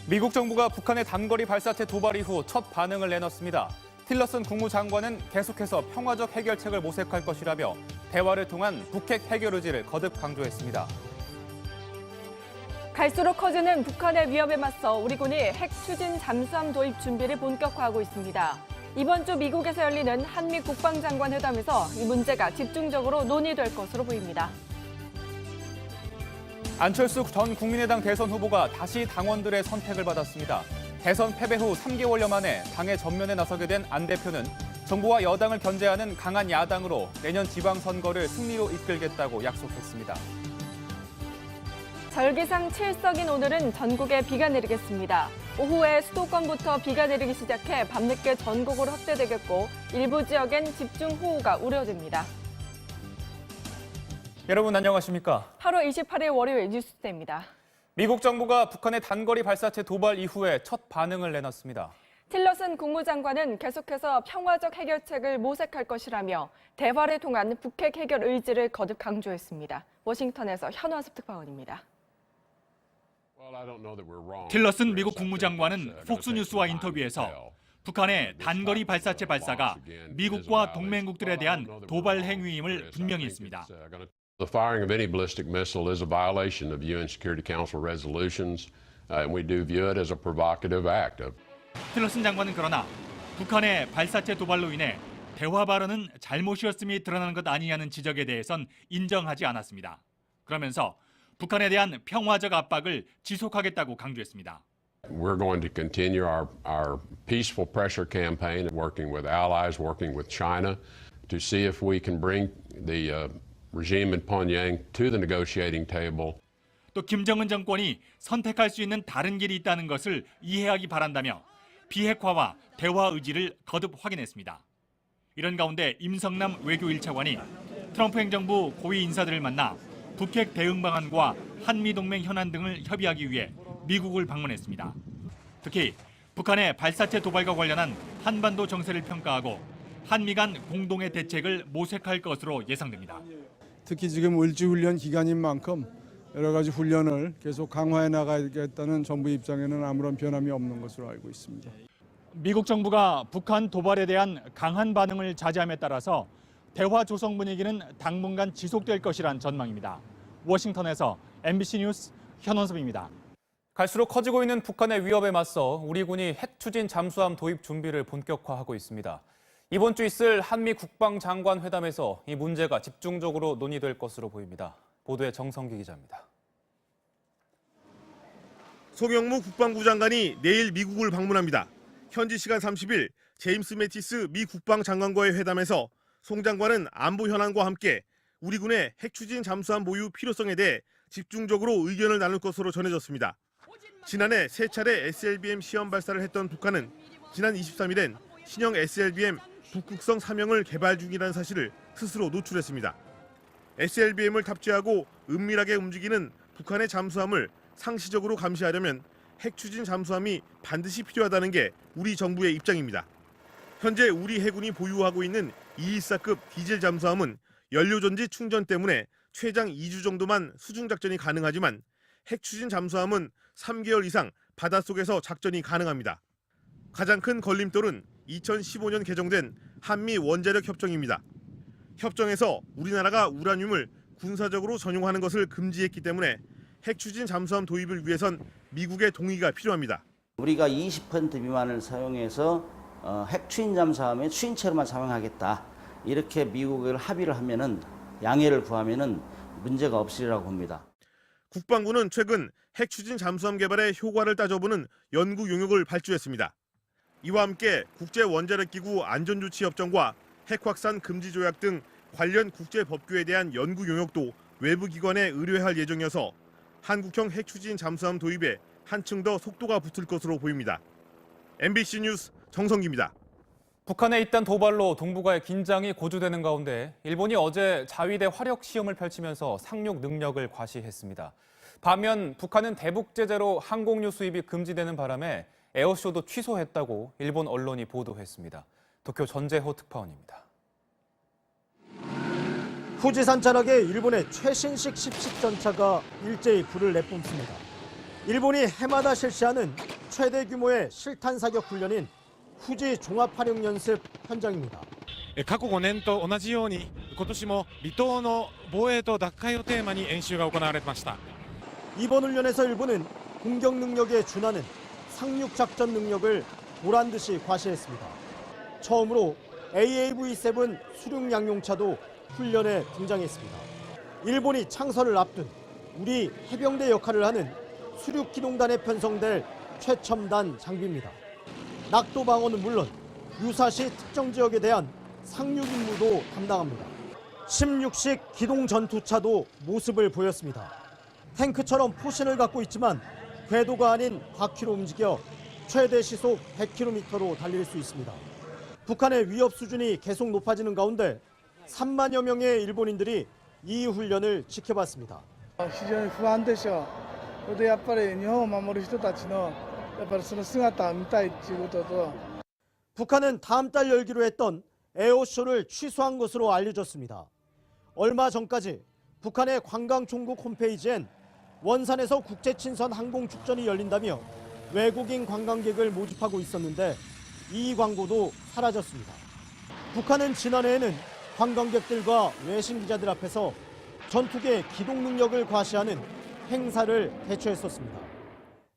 미국 정부가 북한의 단거리 발사체 도발 이후 첫 반응을 내놨습니다. 틸러슨 국무장관은 계속해서 평화적 해결책을 모색할 것이라며 대화를 통한 북핵 해결 의지를 거듭 강조했습니다. 갈수록 커지는 북한의 위협에 맞서 우리 군이 핵 추진 잠수함 도입 준비를 본격화하고 있습니다. 이번 주 미국에서 열리는 한미 국방장관 회담에서 이 문제가 집중적으로 논의될 것으로 보입니다. 안철수 전 국민의당 대선 후보가 다시 당원들의 선택을 받았습니다. 대선 패배 후 3개월여 만에 당의 전면에 나서게 된 안 대표는 정부와 여당을 견제하는 강한 야당으로 내년 지방선거를 승리로 이끌겠다고 약속했습니다. 절기상 칠석인 오늘은 전국에 비가 내리겠습니다. 오후에 수도권부터 비가 내리기 시작해 밤늦게 전국으로 확대되겠고 일부 지역엔 집중호우가 우려됩니다. 여러분 안녕하십니까? 8월 28일 월요일 뉴스데이입니다. 미국 정부가 북한의 단거리 발사체 도발 이후에 첫 반응을 내놨습니다. 틸러슨 국무장관은 계속해서 평화적 해결책을 모색할 것이라며 대화를 통한 북핵 해결 의지를 거듭 강조했습니다. 워싱턴에서 현화섭 특파원입니다. 틸러슨 미국 국무장관은 폭스뉴스와 인터뷰에서 북한의 단거리 발사체 발사가 미국과 동맹국들에 대한 도발 행위임을 분명히 했습니다. The firing of any ballistic missile is a violation of UN Security Council resolutions, and we do view it as a provocative act. 틸러슨 장관은 그러나 북한의 발사체 도발로 인해 대화 발언은 잘못이었음이 드러나는 것 아니냐는 지적에 대해선 인정하지 않았습니다. 그러면서 북한에 대한 평화적 압박을 지속하겠다고 강조했습니다. We're going to continue our peaceful pressure campaign, working with allies, working with China, to see if we can bring the regime in Pyongyang to the negotiating table. 또 김정은 정권이 선택할 수 있는 다른 길이 있다는 것을 이해하기 바란다며 비핵화와 대화 의지를 거듭 확인했습니다. 이런 가운데 임성남 외교 1차관이 트럼프 행정부 고위 인사들을 만나 북핵 대응 방안과 한미동맹 현안 등을 협의하기 위해 미국을 방문했습니다. 특히 북한의 발사체 도발과 관련한 한반도 정세를 평가하고 한미 간 공동의 대책을 모색할 것으로 예상됩니다. 특히 지금 을지훈련 기간인 만큼 여러 가지 훈련을 계속 강화해 나가겠다는 정부 입장에는 아무런 변함이 없는 것으로 알고 있습니다. 미국 정부가 북한 도발에 대한 강한 반응을 자제함에 따라서 대화 조성 분위기는 당분간 지속될 것이란 전망입니다. 워싱턴에서 MBC 뉴스 현원섭입니다. 갈수록 커지고 있는 북한의 위협에 맞서 우리 군이 핵 추진 잠수함 도입 준비를 본격화하고 있습니다. 이번 주 있을 한미 국방장관 회담에서 이 문제가 집중적으로 논의될 것으로 보입니다. 보도에 정성기 기자입니다. 송영무 국방부 장관이 내일 미국을 방문합니다. 현지 시간 30일 제임스 매티스 미 국방장관과의 회담에서 송 장관은 안보 현안과 함께 우리 군의 핵 추진 잠수함 보유 필요성에 대해 집중적으로 의견을 나눌 것으로 전해졌습니다. 지난해 세 차례 SLBM 시험 발사를 했던 북한은 지난 23일엔 신형 SLBM 북극성 3형을 개발 중이라는 사실을 스스로 노출했습니다. SLBM을 탑재하고 은밀하게 움직이는 북한의 잠수함을 상시적으로 감시하려면 핵 추진 잠수함이 반드시 필요하다는 게 우리 정부의 입장입니다. 현재 우리 해군이 보유하고 있는 214급 디젤 잠수함은 연료전지 충전 때문에 최장 2주 정도만 수중 작전이 가능하지만 핵 추진 잠수함은 3개월 이상 바닷속에서 작전이 가능합니다. 가장 큰 걸림돌은 2015년 개정된 한미 원자력 협정입니다. 협정에서 우리나라가 우라늄을 군사적으로 전용하는 것을 금지했기 때문에 핵 추진 잠수함 도입을 위해선 미국의 동의가 필요합니다. 우리가 20% 미만을 사용해서 핵 추진 잠수함의 추진체로만 사용하겠다. 이렇게 미국을 합의를 하면은 양해를 구하면은 문제가 없으리라고 봅니다. 국방부는 최근 핵 추진 잠수함 개발의 효과를 따져보는 연구 용역을 발주했습니다. 이와 함께 국제원자력기구 안전조치협정과 핵확산 금지조약 등 관련 국제법규에 대한 연구 용역도 외부 기관에 의뢰할 예정이어서 한국형 핵 추진 잠수함 도입에 한층 더 속도가 붙을 것으로 보입니다. MBC 뉴스 정성기입니다. 북한의 잇단 도발로 동북아의 긴장이 고조되는 가운데 일본이 어제 자위대 화력 시험을 펼치면서 상륙 능력을 과시했습니다. 반면 북한은 대북 제재로 항공유 수입이 금지되는 바람에 에어쇼도 취소했다고 일본 언론이 보도했습니다. 도쿄 전재호 특파원입니다. 후지산 자락에 일본의 최신식 십식 전차가 일제히 불을 내뿜습니다. 일본이 해마다 실시하는 최대 규모의 실탄 사격 훈련인 후지 종합활용연습 현장입니다. 過去5年と同じように今年も離島の防衛と奪回をテーマに演習が行われました。 이번 훈련에서 일본은 공격 능력에 준하는 상륙 작전 능력을 보란 듯이 과시했습니다. 처음으로 AAV-7 수륙 양용차도 훈련에 등장했습니다. 일본이 창설을 앞둔 우리 해병대 역할을 하는 수륙기동단에 편성될 최첨단 장비입니다. 낙도 방어는 물론 유사시 특정 지역에 대한 상륙 임무도 담당합니다. 16식 기동 전투차도 모습을 보였습니다. 탱크처럼 포신을 갖고 있지만 궤도가 아닌 바퀴로 움직여 최대 시속 100km로 달릴 수 있습니다. 북한의 위협 수준이 계속 높아지는 가운데 3만여 명의 일본인들이 이 훈련을 지켜봤습니다. 非常に不安でしょう。それでやっぱり日本を守る人たちのやっぱりその姿を見たいということと 북한은 다음 달 열기로 했던 에어쇼를 취소한 것으로 알려졌습니다. 얼마 전까지 북한의 관광총국 홈페이지엔 원산에서 국제친선 항공축전이 열린다며 외국인 관광객을 모집하고 있었는데 이 광고도 사라졌습니다. 북한은 지난해에는 관광객들과 외신 기자들 앞에서 전투기의 기동 능력을 과시하는 행사를 개최했었습니다.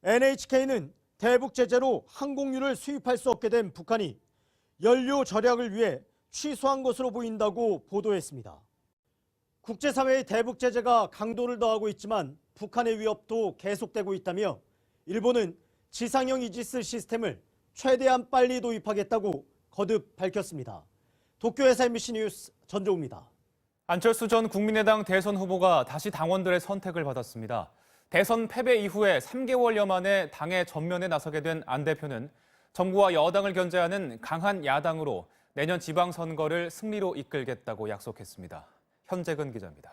NHK는 대북 제재로 항공유를 수입할 수 없게 된 북한이 연료 절약을 위해 취소한 것으로 보인다고 보도했습니다. 국제사회의 대북 제재가 강도를 더하고 있지만 북한의 위협도 계속되고 있다며 일본은 지상형 이지스 시스템을 최대한 빨리 도입하겠다고 거듭 밝혔습니다. 도쿄에서 MBC 뉴스 전종우입니다. 안철수 전 국민의당 대선 후보가 다시 당원들의 선택을 받았습니다. 대선 패배 이후에 3개월여 만에 당의 전면에 나서게 된 안 대표는 정부와 여당을 견제하는 강한 야당으로 내년 지방선거를 승리로 이끌겠다고 약속했습니다. 현재근 기자입니다.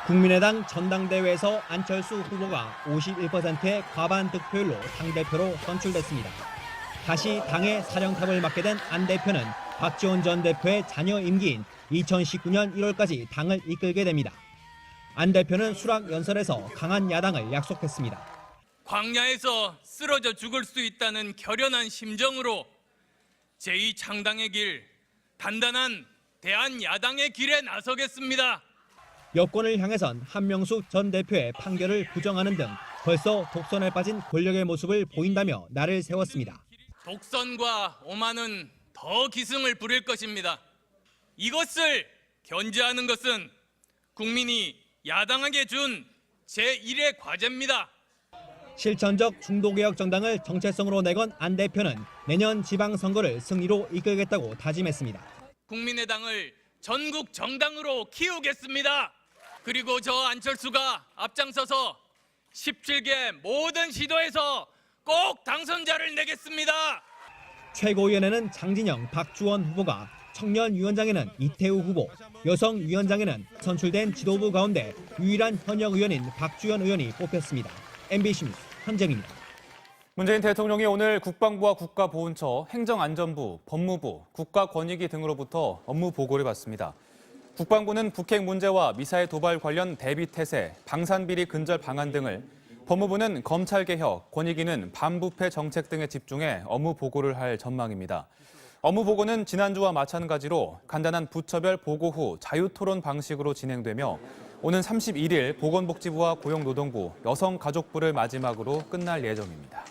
국민의당 전당대회에서 안철수 후보가 51%의 과반 득표율로 당대표로 선출됐습니다. 다시 당의 사령탑을 맡게 된 안 대표는 박지원 전 대표의 자녀 임기인 2019년 1월까지 당을 이끌게 됩니다. 안 대표는 수락 연설에서 강한 야당을 약속했습니다. 광야에서 쓰러져 죽을 수 있다는 결연한 심정으로 제2창당의 길, 단단한 대한야당의 길에 나서겠습니다. 여권을 향해선 한명숙 전 대표의 판결을 부정하는 등 벌써 독선에 빠진 권력의 모습을 보인다며 날을 세웠습니다. 독선과 오만은 더 기승을 부릴 것입니다. 이것을 견제하는 것은 국민이 야당에게 준 제1의 과제입니다. 실천적 중도개혁 정당을 정체성으로 내건 안 대표는 내년 지방선거를 승리로 이끌겠다고 다짐했습니다. 국민의당을 전국 정당으로 키우겠습니다. 그리고 저 안철수가 앞장서서 17개 모든 시도에서 꼭 당선자를 내겠습니다. 최고위원회는 장진영, 박주원 후보가, 청년위원장에는 이태우 후보, 여성위원장에는 선출된 지도부 가운데 유일한 현역 의원인 박주현 의원이 뽑혔습니다. MBC 뉴스 현정입니다. 문재인 대통령이 오늘 국방부와 국가보훈처, 행정안전부, 법무부, 국가권익위 등으로부터 업무 보고를 받습니다. 국방부는 북핵 문제와 미사일 도발 관련 대비태세, 방산비리 근절 방안 등을, 법무부는 검찰개혁, 권익위는 반부패 정책 등에 집중해 업무 보고를 할 전망입니다. 업무 보고는 지난주와 마찬가지로 간단한 부처별 보고 후 자유토론 방식으로 진행되며 오는 31일 보건복지부와 고용노동부, 여성가족부를 마지막으로 끝날 예정입니다.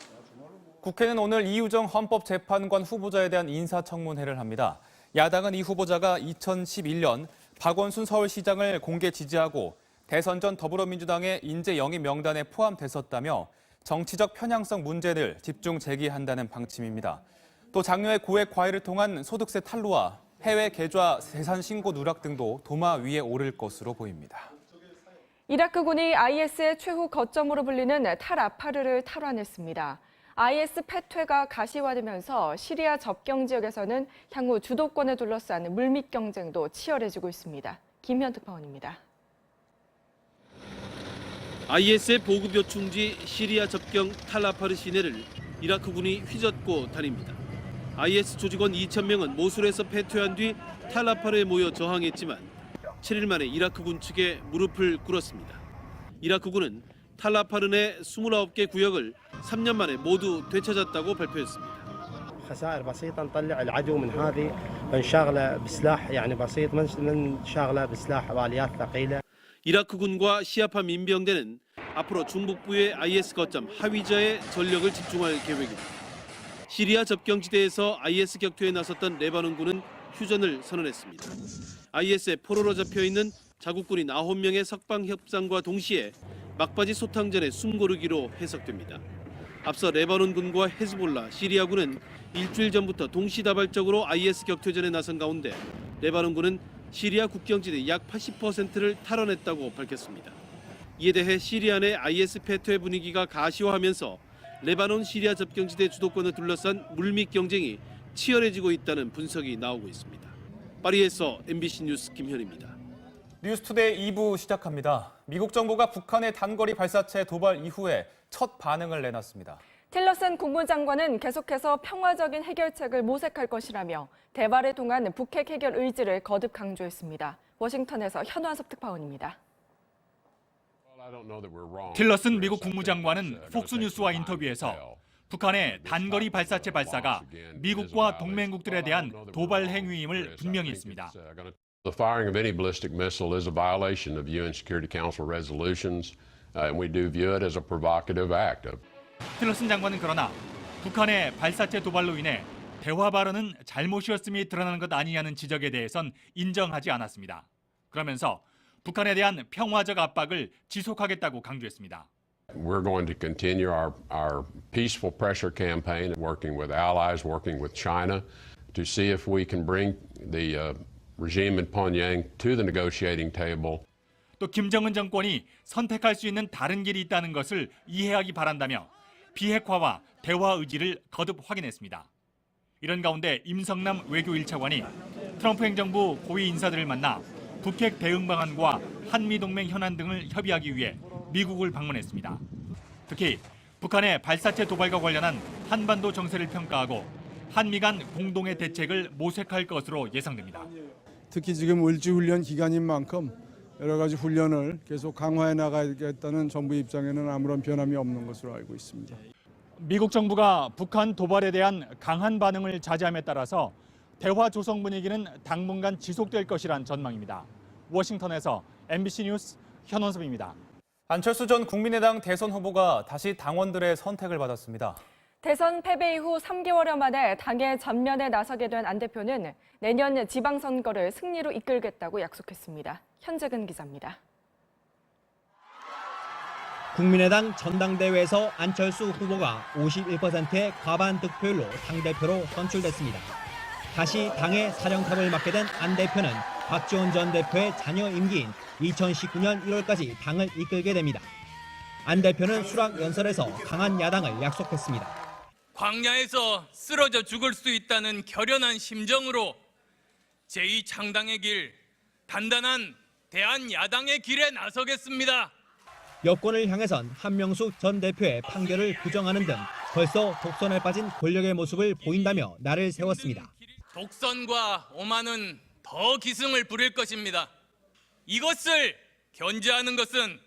국회는 오늘 이유정 헌법재판관 후보자에 대한 인사청문회를 합니다. 야당은 이 후보자가 2011년 박원순 서울시장을 공개 지지하고 대선 전 더불어민주당의 인재 영입 명단에 포함됐었다며 정치적 편향성 문제를 집중 제기한다는 방침입니다. 또 장녀의 고액 과외를 통한 소득세 탈루와 해외 계좌 재산 신고 누락 등도 도마 위에 오를 것으로 보입니다. 이라크군이 IS의 최후 거점으로 불리는 탈아파르를 탈환했습니다. IS 패퇴가 가시화되면서 시리아 접경 지역에서는 향후 주도권을 둘러싼 물밑 경쟁도 치열해지고 있습니다. 김현 특파원입니다. IS의 보급 요충지 시리아 접경 탈아파르 시내를 이라크군이 휘젓고 다닙니다. IS 조직원 2,000명은 모술에서 패퇴한 뒤 탈아파르에 모여 저항했지만 7일 만에 이라크군 측에 무릎을 꿇었습니다. 이라크군은 탈라파른의 29개 구역을 3년 만에 모두 되찾았다고 발표했습니다. خسائر بسيطة نطلع العدو من هذه نشغله بسلاح يعني بسيط من شغله بسلاح واليات ثقيلة. 이라크군과 시아파 민병대는 앞으로 중북부의 IS 거점 하위자에 전력을 집중할 계획입니다. 시리아 접경지대에서 IS 격투에 나섰던 레바논군은 휴전을 선언했습니다. IS의 포로로 잡혀있는 자국군인 9명의 석방 협상과 동시에 막바지 소탕전의 숨고르기로 해석됩니다. 앞서 레바논군과 헤즈볼라, 시리아군은 일주일 전부터 동시다발적으로 IS 격투전에 나선 가운데 레바논군은 시리아 국경지대 약 80%를 탈환했다고 밝혔습니다. 이에 대해 시리아 내 IS 패퇴 분위기가 가시화하면서 레바논 시리아 접경지대 주도권을 둘러싼 물밑 경쟁이 치열해지고 있다는 분석이 나오고 있습니다. 파리에서 MBC 뉴스 김현입니다. 뉴스투데이 2부 시작합니다. 미국 정부가 북한의 단거리 발사체 도발 이후에 첫 반응을 내놨습니다. 틸러슨 국무장관은 계속해서 평화적인 해결책을 모색할 것이라며 대화를 통한 북핵 해결 의지를 거듭 강조했습니다. 워싱턴에서 현화섭 특파원입니다. 틸러슨 미국 국무장관은 폭스뉴스와 인터뷰에서 북한의 단거리 발사체 발사가 미국과 동맹국들에 대한 도발 행위임을 분명히 했습니다. The firing of any ballistic missile is a violation of UN Security Council resolutions, and we do view it as a provocative act. 틸러슨 장관은 그러나 북한의 발사체 도발로 인해 대화 발언은 잘못이었음이 드러나는 것 아니냐는 지적에 대해선 인정하지 않았습니다. 그러면서 북한에 대한 평화적 압박을 지속하겠다고 강조했습니다. We're going to continue our peaceful pressure campaign, working with allies, working with China, to see if we can bring the regime in Pyongyang to the negotiating table. 또 김정은 정권이 선택할 수 있는 다른 길이 있다는 것을 이해하기 바란다며 비핵화와 대화 의지를 거듭 확인했습니다. 이런 가운데 임성남 외교 1차관이 트럼프 행정부 고위 인사들을 만나 북핵 대응 방안과 한미동맹 현안 등을 협의하기 위해 미국을 방문했습니다. 특히 북한의 발사체 도발과 관련한 한반도 정세를 평가하고 한미 간 공동의 대책을 모색할 것으로 예상됩니다. 특히 지금 을지훈련 기간인 만큼 여러 가지 훈련을 계속 강화해 나가겠다는 정부 입장에는 아무런 변함이 없는 것으로 알고 있습니다. 미국 정부가 북한 도발에 대한 강한 반응을 자제함에 따라서 대화 조성 분위기는 당분간 지속될 것이란 전망입니다. 워싱턴에서 MBC 뉴스 현원섭입니다. 안철수 전 국민의당 대선 후보가 다시 당원들의 선택을 받았습니다. 대선 패배 이후 3개월여 만에 당의 전면에 나서게 된 안 대표는 내년 지방선거를 승리로 이끌겠다고 약속했습니다. 현재근 기자입니다. 국민의당 전당대회에서 안철수 후보가 51%의 과반 득표율로 당대표로 선출됐습니다. 다시 당의 사령탑을 맡게 된 안 대표는 박지원 전 대표의 자녀 임기인 2019년 1월까지 당을 이끌게 됩니다. 안 대표는 수락 연설에서 강한 야당을 약속했습니다. 광야에서 쓰러져 죽을 수 있다는 결연한 심정으로 제2창당의 길, 단단한 대한야당의 길에 나서겠습니다. 여권을 향해선 한명숙 전 대표의 판결을 부정하는 등 벌써 독선에 빠진 권력의 모습을 보인다며 날을 세웠습니다. 독선과 오만은 더 기승을 부릴 것입니다. 이것을 견제하는 것은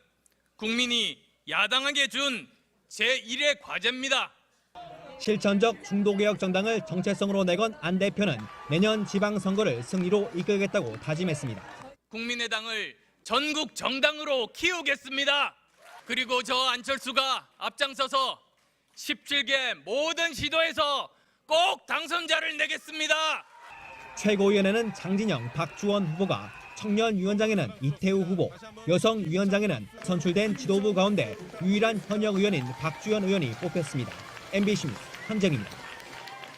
국민이 야당에게 준 제1의 과제입니다. 실천적 중도개혁 정당을 정체성으로 내건 안 대표는 내년 지방선거를 승리로 이끌겠다고 다짐했습니다. 국민의당을 전국 정당으로 키우겠습니다. 그리고 저 안철수가 앞장서서 17개 모든 시도에서 꼭 당선자를 내겠습니다. 최고위원회는 장진영, 박주원 후보가, 청년위원장에는 이태우 후보, 여성위원장에는 선출된 지도부 가운데 유일한 현역 의원인 박주현 의원이 뽑혔습니다. MBC 뉴스 현정입니다.